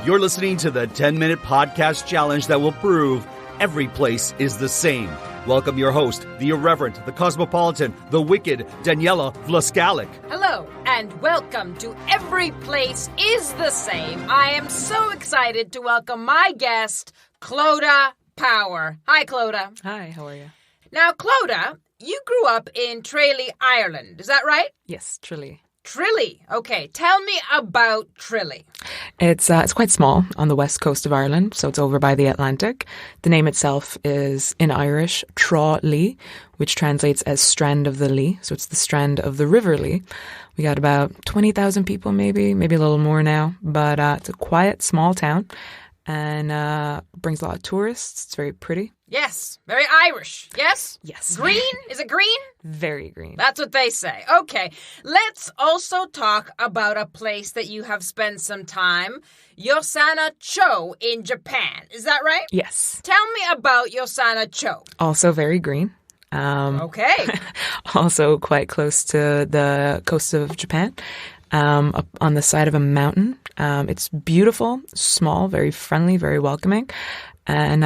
You're listening to the 10-minute podcast challenge that will prove every place is the same. Welcome your host, the irreverent, the cosmopolitan, the wicked, Daniela Vlaskalik. Hello, and welcome to Every Place Is The Same. I am so excited to welcome my guest, Clodagh Power. Hi, Clodagh. Hi, how are you? Now, Clodagh, you grew up in Tralee, Ireland. Is that right? Yes, Tralee. Tralee. Okay, tell me about Tralee. It's quite small on the west coast of Ireland, so it's over by the Atlantic. The name itself is, in Irish, Tralee, which translates as Strand of the Lee. So it's the strand of the River Lee. We got about 20,000 people, maybe a little more now. But it's a quiet, small town and brings a lot of tourists. It's very pretty. Yes, very Irish. Yes? Yes. Green? Is it green? Very green. That's what they say. Okay, let's also talk about a place that you have spent some time, Yosano-cho in Japan. Is that right? Yes. Tell me about Yosano-cho. Also very green. Okay. Also quite close to the coast of Japan, up on the side of a mountain. It's beautiful, small, very friendly, very welcoming. And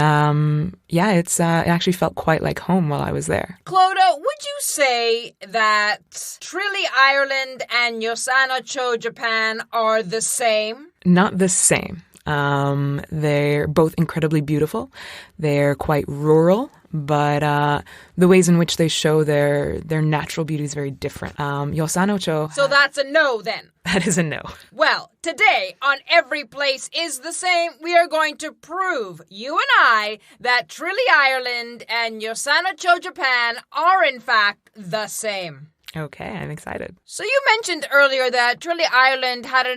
it actually felt quite like home while I was there. Clodagh, would you say that Tralee, Ireland and Yosano-cho, Japan are the same? Not the same. They're both incredibly beautiful. They're quite rural, but the ways in which they show their natural beauty is very different. Yosano-cho. So that's a no then? That is a no. Well, today on Every Place Is The Same, we are going to prove, you and I, that Tralee, Ireland and Yosano-cho, Japan are in fact the same. Okay, I'm excited. So you mentioned earlier that Tralee, Ireland had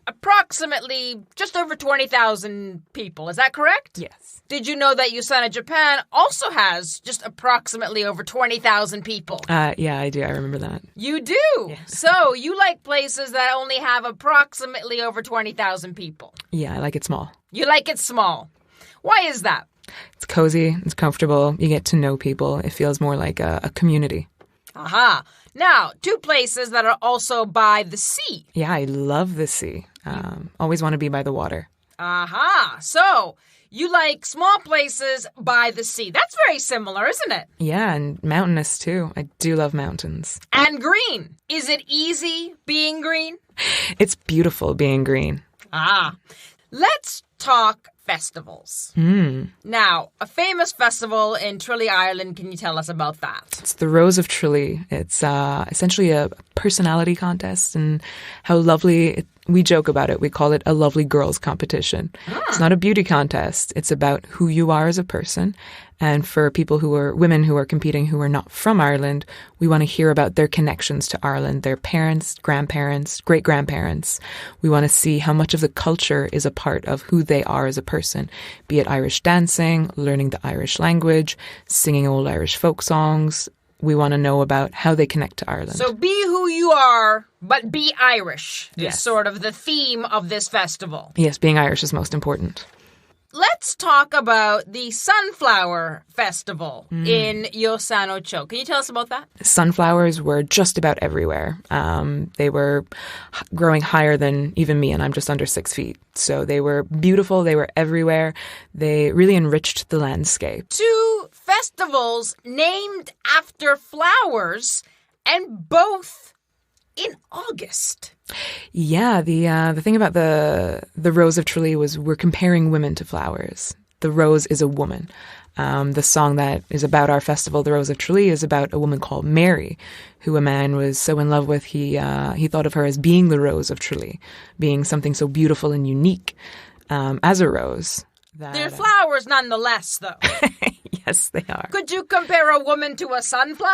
approximately just over 20,000 people. Is that correct? Yes. Did you know that Yosano, Japan also has just approximately over 20,000 people? Yeah, I do. I remember that. You do? Yeah. So you like places that only have approximately over 20,000 people? Yeah, I like it small. You like it small. Why is that? It's cozy. It's comfortable. You get to know people. It feels more like a community. Aha. Now, two places that are also by the sea. Yeah, I love the sea. Always want to be by the water. Aha. So, you like small places by the sea. That's very similar, isn't it? Yeah, and mountainous too. I do love mountains. And green. Is it easy being green? It's beautiful being green. Let's talk festivals. Now, a famous festival in Tralee, Ireland. Can you tell us about that? It's the Rose of Tralee. It's essentially a personality contest, and how lovely we joke about it. We call it a lovely girls competition. It's not a beauty contest. It's about who you are as a person. And for women who are competing who are not from Ireland, we want to hear about their connections to Ireland, their parents, grandparents, great-grandparents. We want to see how much of the culture is a part of who they are as a person, be it Irish dancing, learning the Irish language, singing old Irish folk songs. We want to know about how they connect to Ireland. So be who you are, but be Irish is Yes. sort of the theme of this festival. Yes, being Irish is most important. Let's talk about the Sunflower Festival in Yosano-cho. Can you tell us about that? Sunflowers were just about everywhere. They were growing higher than even me, and I'm just under 6 feet. So they were beautiful. They were everywhere. They really enriched the landscape. Two festivals named after flowers, and both in August. Yeah, the thing about the Rose of Tralee was we're comparing women to flowers. The rose is a woman. The song that is about our festival, The Rose of Tralee, is about a woman called Mary, who a man was so in love with, he thought of her as being the Rose of Tralee, being something so beautiful and unique as a rose. They're flowers nonetheless, though. Yes, they are. Could you compare a woman to a sunflower?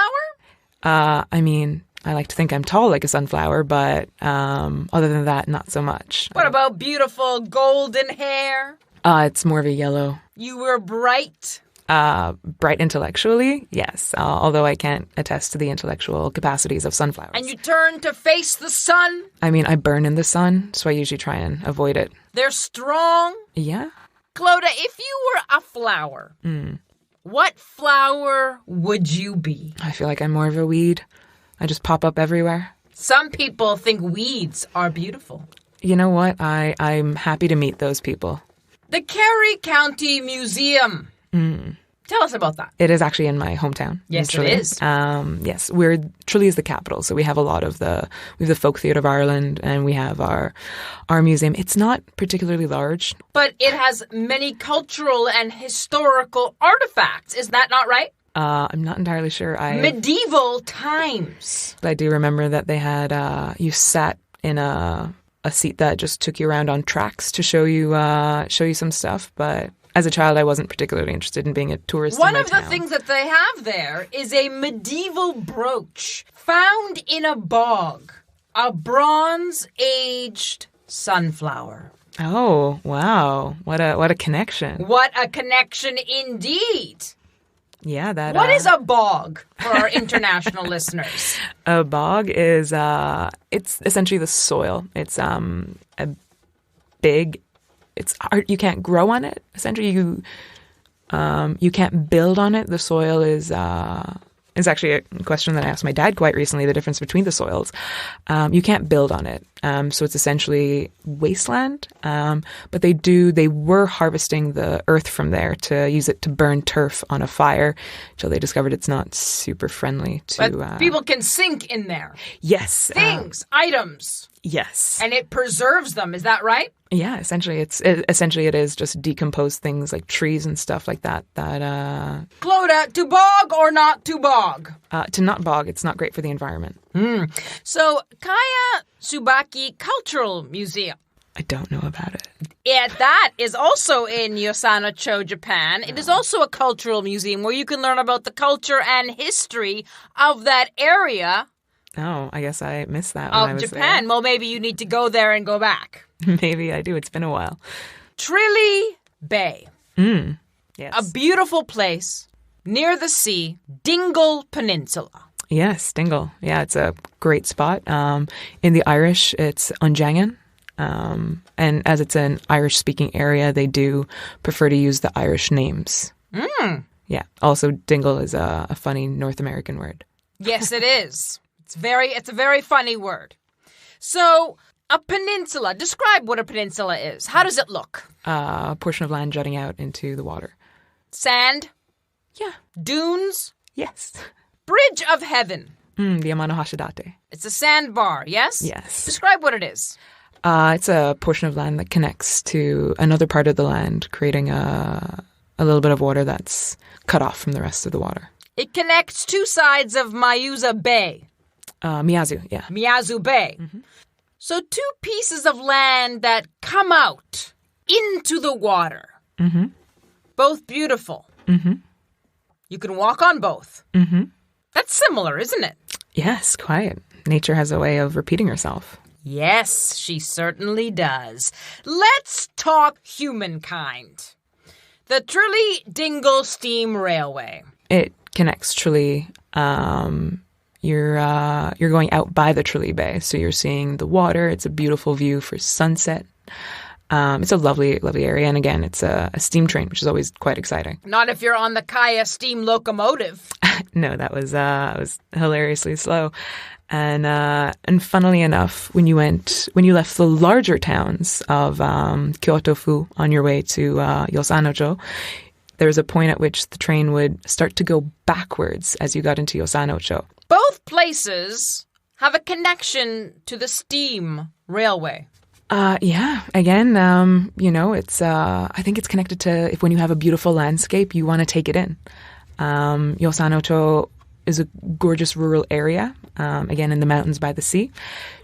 I mean, I like to think I'm tall like a sunflower, but other than that, not so much. What about beautiful golden hair? It's more of a yellow. You were bright. Bright intellectually, yes, although I can't attest to the intellectual capacities of sunflowers. And you turn to face the sun? I mean, I burn in the sun, so I usually try and avoid it. They're strong? Yeah. Clodagh, if you were a flower, what flower would you be? I feel like I'm more of a weed. I just pop up everywhere. Some people think weeds are beautiful. You know what? I'm happy to meet those people. The Kerry County Museum. Tell us about that. It is actually in my hometown. Yes, Tralee. it is. Yes, Tralee is the capital, so we have a lot of we have the Folk Theatre of Ireland, and we have our museum. It's not particularly large, but it has many cultural and historical artifacts. Is that not right? I'm not entirely sure. Medieval times. I do remember that they had you sat in a seat that just took you around on tracks to show you some stuff, but. As a child, I wasn't particularly interested in being a tourist in my town. One of the things that they have there is a medieval brooch found in a bog. A bronze-aged sunflower. Oh, wow. What a connection. What a connection indeed. Yeah, that... What is a bog for our international listeners? A bog is, it's essentially the soil. It's a big... It's art. You can't grow on it. Essentially, you can't build on it. The soil is actually a question that I asked my dad quite recently. The difference between the soils, you can't build on it. So it's essentially wasteland. But they were harvesting the earth from there to use it to burn turf on a fire, until they discovered it's not super friendly to. But people can sink in there. Yes, things, items. Yes, and it preserves them. Is that right? Yeah, essentially, it is just decomposed things like trees and stuff like that. Clodagh, to bog or not to bog? To not bog. It's not great for the environment. So, Kaya Tsubaki Cultural Museum. I don't know about it. Yeah, that is also in Yosano-cho, Japan. It is also a cultural museum where you can learn about the culture and history of that area. Oh, I guess I missed that when I was Japan. there. Well, maybe you need to go there and go back. Maybe I do. It's been a while. Tralee Bay. Yes. A beautiful place near the sea, Dingle Peninsula. Yes, Dingle. Yeah, it's a great spot. In the Irish, it's Unjangan. And as it's an Irish-speaking area, they do prefer to use the Irish names. Yeah. Also, Dingle is a funny North American word. Yes, it is. It's a very funny word. So, a peninsula. Describe what a peninsula is. How does it look? A portion of land jutting out into the water. Sand? Yeah. Dunes? Yes. Bridge of Heaven. The Amano Hashidate. It's a sandbar, yes? Yes. Describe what it is. It's a portion of land that connects to another part of the land, creating a little bit of water that's cut off from the rest of the water. It connects two sides of Mayuza Bay. Miyazu, yeah. Miyazu Bay. So two pieces of land that come out into the water. Both beautiful. You can walk on both. That's similar, isn't it? Yes, quite. Nature has a way of repeating herself. Yes, she certainly does. Let's talk humankind. The Tralee Dingle Steam Railway. It connects Tralee. You're going out by the Tralee Bay, so you're seeing the water. It's a beautiful view for sunset. It's a lovely, lovely area, and again, it's a steam train, which is always quite exciting. Not if you're on the Kaya steam locomotive. No, that was hilariously slow, and funnily enough, when you left the larger towns of Kyoto-fu on your way to Yosano-cho, there was a point at which the train would start to go backwards as you got into Yosano-cho. Both places have a connection to the steam railway. Yeah. Again, it's. I think it's connected to when you have a beautiful landscape, you want to take it in. Yosano-cho is a gorgeous rural area. Again, in the mountains by the sea.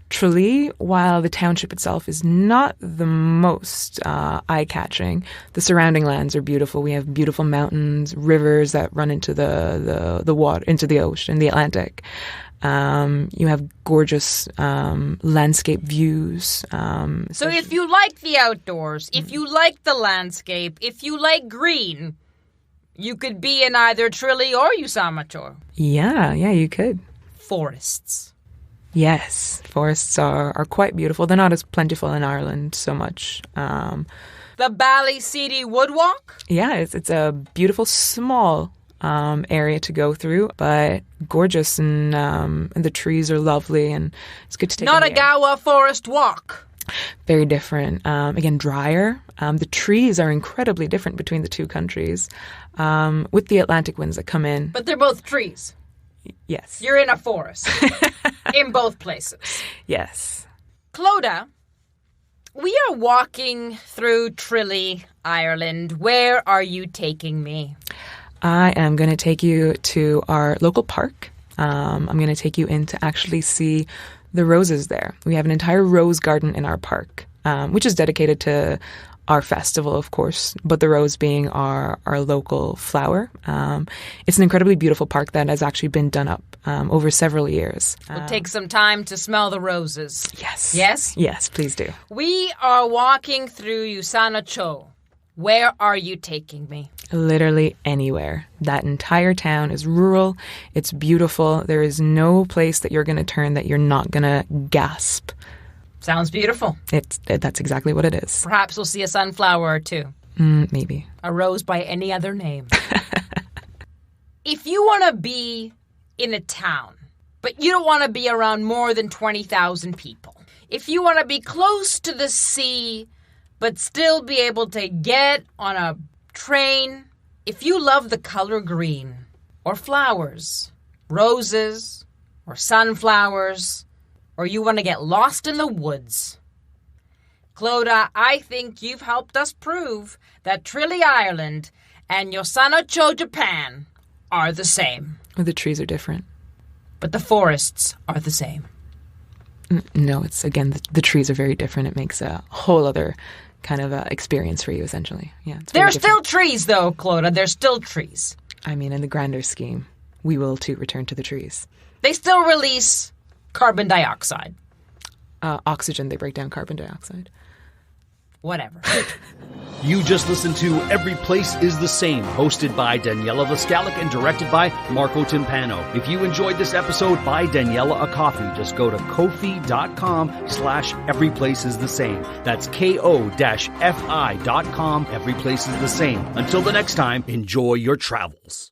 Tralee, while the township itself is not the most eye-catching, the surrounding lands are beautiful. We have beautiful mountains, rivers that run into the water, into the ocean, the Atlantic. You have gorgeous landscape views. So if you like the outdoors, if you like the landscape, if you like green, you could be in either Tralee or Yosano-cho. Yeah, you could. Forests. Yes, forests are quite beautiful. They're not as plentiful in Ireland so much. The Ballyseedy Woodwalk? Yeah, it's a beautiful, small area to go through, but gorgeous, and the trees are lovely, and it's good to take in the air. Notagawa Forest Walk. very different. Again, drier. The trees are incredibly different between the two countries, with the Atlantic winds that come in. But they're both trees. Yes. You're in a forest in both places. Yes. Clodagh, we are walking through Tralee, Ireland. Where are you taking me? I am going to take you to our local park. I'm going to take you in to actually see the roses there. We have an entire rose garden in our park, which is dedicated to our festival, of course, but the rose being our local flower. It's an incredibly beautiful park that has actually been done up over several years. We'll take some time to smell the roses. Yes. Yes? Yes, please do. We are walking through Yosano-cho. Where are you taking me? Literally anywhere. That entire town is rural. It's beautiful. There is no place that you're going to turn that you're not going to gasp. Sounds beautiful. That's exactly what it is. Perhaps we'll see a sunflower or two. Maybe. A rose by any other name. If you want to be in a town, but you don't want to be around more than 20,000 people. If you want to be close to the sea, but still be able to get on a train. If you love the color green, or flowers, roses, or sunflowers, or you want to get lost in the woods, Clodagh, I think you've helped us prove that Tralee, Ireland and Yosano-cho, Japan are the same. The trees are different. But the forests are the same. No, it's, again, the trees are very different. It makes a whole other kind of experience for you, essentially. Yeah, There's still trees, though, Clodagh. There's still trees. I mean, in the grander scheme, we will, too, return to the trees. They still release carbon dioxide. Oxygen, they break down carbon dioxide. Whatever. You just listened to Every Place Is The Same, hosted by Daniela Vlascalic and directed by Marco Timpano. If you enjoyed this episode, buy Daniela a coffee. Just go to ko-fi.com/everyplaceisthesame. That's ko-fi.com. Every Place Is The Same. Until the next time, enjoy your travels.